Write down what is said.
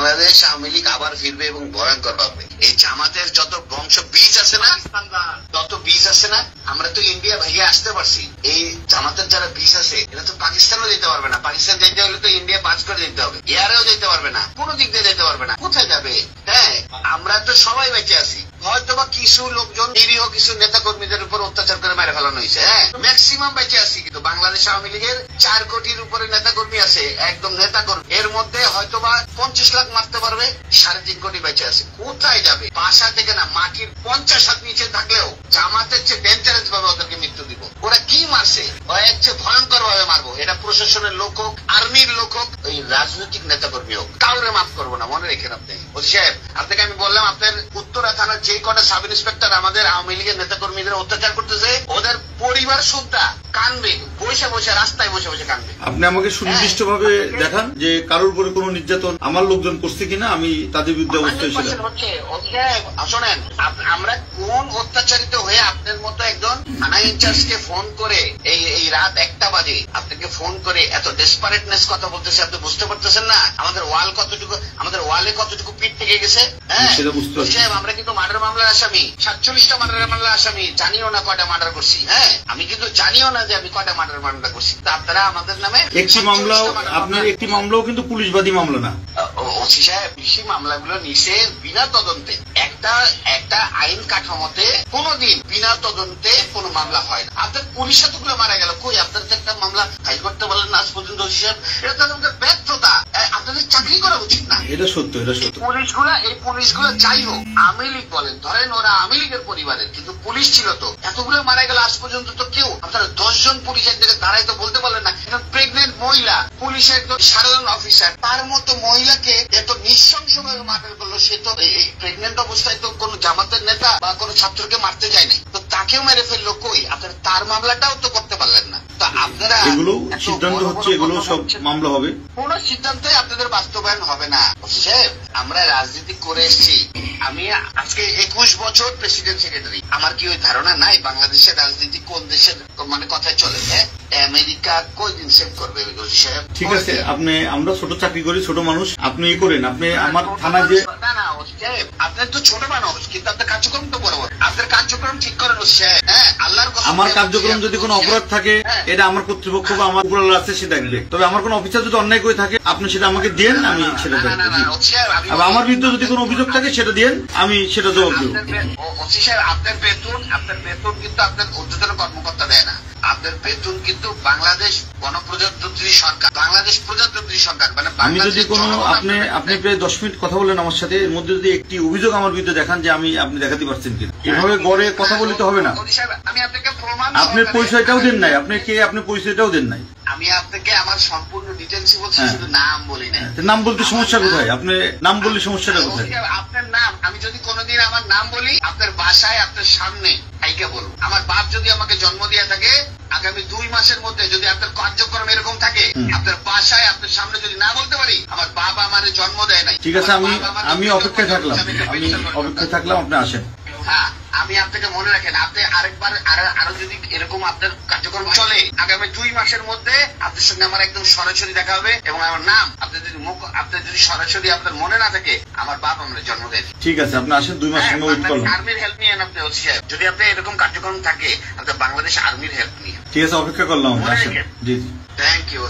বাংলাদেশ আওয়ামী লীগ আবার ফিরবে এবং ভয়ঙ্কর ভাবে। এই জামাতের যত বংশ বীজ আছে না, তত বীজ আছে না, আমরা তো ইন্ডিয়া ভাইয়া আসতে পারছি। এই জামাতের যারা বীজ আছে এরা তো পাকিস্তানও যেতে পারবে না। পাকিস্তান যেতে হলে তো ইন্ডিয়া পাস করে যেতে হবে, এয়ারেও যেতে পারবে না, কোন দিক দিয়ে যেতে পারবে না। কোথায় যাবে? হ্যাঁ, আমরা তো সবাই বেঁচে আছি। হয়তোবা কিছু লোকজন নিরীহ কিছু নেতা কর্মীদের উপর অত্যাচার করে মেরে ফেলানো হয়েছে। হ্যাঁ, ম্যাক্সিমাম বেঁচে আছি। কিন্তু বাংলাদেশ আওয়ামী লীগের 4 কোটির উপরে নেতা কর্মী আছে, একদম নেতা কর্মী। এর মধ্যে হয়তোবা 50 লাখ মারতে পারবে, 3.5 কোটি বেঁচে আছে। কোথায় যাবে? বাসা থেকে না, মাটির 50 হাত নিচে থাকলেও জামাতের চেয়ে ডেঞ্জারাস ভাবে ওদেরকে মৃত্যু দিব। ওরা কি মারছে? এর চেয়ে ভয়ঙ্কর ভাবে মারবো। এটা প্রশাসনের লোক হোক, আর্মির লোক হোক, ওই রাজনৈতিক নেতা কর্মী হোক, কাউরে মাফ করবো না। মনে রেখেন আপনি। ওসি সাহেব, আপনাকে আমি বললাম, আপনার উত্তরা থানার যে কটা সাব ইন্সপেক্টর আমাদের আওয়ামী লীগের নেতা কর্মীদের অত্যাচার করতেছে, ওদের পরিবার সুদ্ধা কানবে, বসে বসে রাস্তায় বসে বসে কানবে। আপনি আমাকে সুনির্দিষ্ট ভাবে দেখান যে কারোর উপরে কোনো নির্যাতন আমার লোকজন করছে কিনা, আমি তাদের বিরুদ্ধে অবস্থায় ছিলাম। শোনেন, আমরা কোন অত্যাচারিত হয়ে আপনার মতো একজন থানা ইনচার্জকে ফোন করে এই রাত 1টা বাজে আপনাকে ফোন করে এত ডেসপারেটনেস কথা বলতেছে, আপনি বুঝতে পারতেছেন না আমাদের ওয়ালে কতটুকু পিঠ থেকে গেছে। হ্যাঁ, আমরা কিন্তু মার্ডার মামলার আসামি, 47টা মার্ডার মামলার আসামি। জানিও না কয়টা মার্ডার করছি। হ্যাঁ, আমি কিন্তু জানিও না যে আমি কয়টা মার্ডার মামলা করছি। তা আপনারা আমাদের নামে একটি মামলাও, আপনার একটি মামলাও কিন্তু পুলিশবাদী মামলা না। ওসি সাহেব, কৃষি মামলাগুলো নিচে বিনা তদন্তে, একটা আইন কাঠামোতে কোনদিন বিনা তদন্তে কোন মামলা হয় না। আপনার পুলিশ এতগুলো মারা গেল, কই আপনার তো একটা মামলা ফাইল করতে বলেন না আজ পর্যন্ত। ওসি সাহেব, এটা তো আমাদের ব্যর্থতা। আপনাদের চাকরি করা উচিত না। এটা সত্য, এটা সত্য। এই পুলিশগুলো যাই হোক, আওয়ামী লীগ বলেন, ধরেন ওরা আওয়ামী লীগের পরিবারের, কিন্তু পুলিশ ছিল তো। এতগুলো মারা গেল আজ পর্যন্ত তো কেউ, আপনারা 10 জন পুলিশ এক জায়গায় দাঁড়াই তো বলতে পারলেন না। একজন প্রেগনেন্ট মহিলা, পুলিশের একজন সাধারণ অফিসার, তার মতো মহিলাকে এত নৃশংস ভাবে মার্ডার করলো। সে তো এই প্রেগনেন্ট অবস্থায় তো কোন জামাতের নেতা বা কোন ছাত্রকে মারতে যায় নাই, তো তাকেও মেরে ফেললো। কই আপনারা তার মামলাটাও তো করতে পারলেন না। তো আপনারা এগুলো সিদ্ধান্ত হচ্ছে, এগুলো সব মামলা হবে। কোন সিদ্ধান্তে আপনাদের বাস্তবায়ন হবে না। আমরা রাজনীতি করে এসেছি। আমি আজকে 21 বছর প্রেসিডেন্ট সেক্রেটারি। আমার কি ওই ধারণা নাই বাংলাদেশের রাজনীতি কোন দেশের মানে কথায় চলে? আমেরিকা কয়দিন সেভ করবে? ঠিক আছে, আমরা ছোট চাকরি করি, ছোট মানুষ, আপনি করেন। আপনি আমার থানা যে না আপনার তো ছোট মানুষ, কিন্তু আপনার কার্যক্রম তো বড়। আপনার কার্যক্রম ঠিক করেন। হ্যাঁ, আল্লাহর কসম, আমার কার্যক্রম যদি কোনো অপরাধ থাকে, এটা আমার কর্তৃপক্ষ বা আমার উপর আছে, সে দেখবে। তবে আমার কোনো অফিসার যদি অন্যায় করে থাকে, আপনি সেটা আমাকে দেন, আমি সেটা দেখব। আমার বিরুদ্ধে যদি কোনো অভিযোগ থাকে সেটা দেন, আমি সেটা জবাব দেব। আপনার বেতন কিন্তু আপনার ঊর্ধ্বতন কর্মকর্তা দেয় না। আপনার বেতন কিন্তু বাংলাদেশ গণপ্রজাতন্ত্রী সরকার, বাংলাদেশ প্রজাতন্ত্রী সরকার। মানে আমি যদি কোনো আপনি প্রায় 10 মিনিট কথা বলেন আমার সাথে, এর মধ্যে যদি একটি অভিযোগ আমার বিরুদ্ধে দেখান যে আপনি দেখাতে পারছেন কিনা, এভাবে গড়ে কথা বলতে হবে না। আমি আপনাকে প্রমাণ, আপনার পরিচয়টাও দেন নাই, আপনি কে, আপনার পরিচয়টাও দেন নাই। আমি আপনাকে আমার সম্পূর্ণ ডিটেলসই বলছি, শুধু নাম বলি না। নাম বলতে সমস্যা কোথায়? আপনি নাম বললে সমস্যাটা কোথায়? আপনার নাম, আমি যদি কোনোদিন আমার নাম বলি, আপনার বাসায় আপনার সামনে আইকে বলবো। আমার বাপ যদি আমাকে জন্ম দিয়ে থাকে, আগামী 2 মাসের মধ্যে যদি আপনার কার্যক্রম এরকম থাকে, আপনার বাসায় আপনার সামনে যদি না বলতে পারি, আমার বাবা আমার জন্ম দেয় নাই। ঠিক আছে, আমি অপেক্ষায় থাকলাম, আপনি আসেন। হ্যাঁ, আমি আপনাকে মনে রাখেন, আপনি আরেকবার আরো যদি এরকম আপনার কার্যক্রম চলে, আগামী 2 মাসের মধ্যে আপনার সঙ্গে আমার একদম সরাসরি দেখা হবে। এবং আমার নাম আপনার যদি সরাসরি আপনার মনে না থাকে, আমার বাপ আমার জন্ম দেয়। ঠিক আছে, আপনি আসেন, 2 মাস সময় ওয়েট করলাম। আর্মির হেল্প নিয়ে আপনি হচ্ছে, যদি আপনি এরকম কার্যক্রম থাকে, আপনার বাংলাদেশ আর্মির হেল্প নিয়ে। ঠিক আছে, অপেক্ষা করলাম। জি, থ্যাংক ইউ।